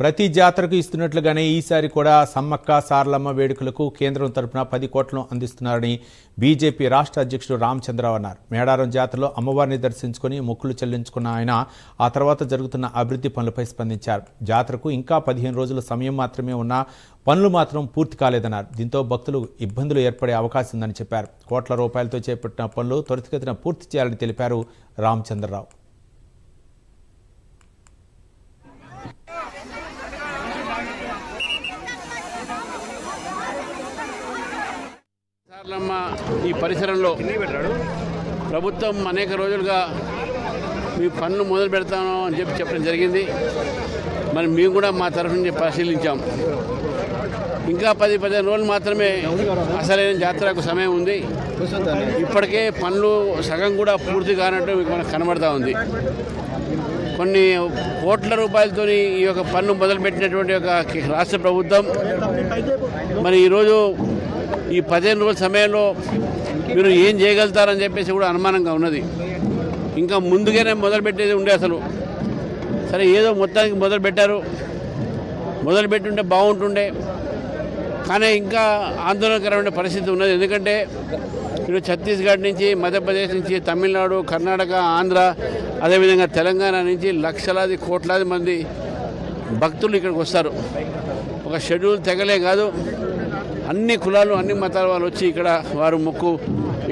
ప్రతి జాతరకు ఇస్తున్నట్లుగానే ఈసారి కూడా సమ్మక్క సారలమ్మ వేడుకలకు కేంద్రం తరపున 10 కోట్లను అందిస్తున్నారని బీజేపీ రాష్ట్ర అధ్యక్షుడు రామచంద్రరావు అన్నారు. మేడారం జాతరలో అమ్మవారిని దర్శించుకుని మొక్కులు చెల్లించుకున్న ఆయన ఆ తర్వాత జరుగుతున్న అభివృద్ధి పనులపై స్పందించారు. జాతరకు ఇంకా 15 రోజుల సమయం మాత్రమే ఉన్నా పనులు మాత్రం పూర్తి కాలేదన్నారు. దీంతో భక్తులు ఇబ్బందులు ఏర్పడే అవకాశం ఉందని చెప్పారు. కోట్ల రూపాయలతో చేపట్టిన పనులు త్వరితగతిన పూర్తి చేయాలని తెలిపారు రామచంద్రరావు. ఈ పరిసరంలో ప్రభుత్వం అనేక రోజులుగా మీ పనులు మొదలు పెడతాను అని చెప్పడం జరిగింది. మరి మేము కూడా మా తరఫు నుంచి పరిశీలించాం. ఇంకా 10-15 రోజులు మాత్రమే అసలైన జాతరకు సమయం ఉంది. ఇప్పటికే పనులు సగం కూడా పూర్తి కానట్టు మనకు కనబడతా ఉంది. కొన్ని కోట్ల రూపాయలతో ఈ యొక్క పన్ను మొదలుపెట్టినటువంటి ఒక రాష్ట్ర ప్రభుత్వం మరి ఈరోజు ఈ 15 రోజుల సమయంలో మీరు ఏం చేయగలుగుతారని చెప్పేసి కూడా అనుమానంగా ఉన్నది. ఇంకా ముందుగానే మొదలుపెట్టేది ఉండే అసలు సరే ఏదో మొత్తానికి మొదలుపెట్టుంటే బాగుంటుండే. కానీ ఇంకా ఆందోళనకరమైన పరిస్థితి ఉన్నది. ఎందుకంటే ఇప్పుడు ఛత్తీస్గఢ్ నుంచి, మధ్యప్రదేశ్ నుంచి, తమిళనాడు, కర్ణాటక, ఆంధ్ర, అదేవిధంగా తెలంగాణ నుంచి లక్షలాది కోట్లాది మంది భక్తులు ఇక్కడికి వస్తారు. ఒక షెడ్యూల్ తెగలే కాదు, అన్ని కులాలు అన్ని మతాల వాళ్ళు వచ్చి ఇక్కడ వారు మొక్కు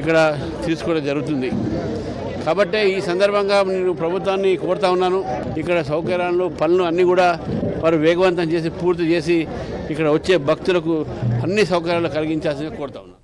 ఇక్కడ తీసుకోవడం జరుగుతుంది. కాబట్టి ఈ సందర్భంగా నేను ప్రభుత్వాన్ని కోరుతా ఉన్నాను, ఇక్కడ సౌకర్యాలు పనులు అన్నీ కూడా వారు వేగవంతం చేసి పూర్తి చేసి ఇక్కడ వచ్చే భక్తులకు అన్ని సౌకర్యాలు కలిగించాల్సిందిగా కోరుతా ఉన్నాను.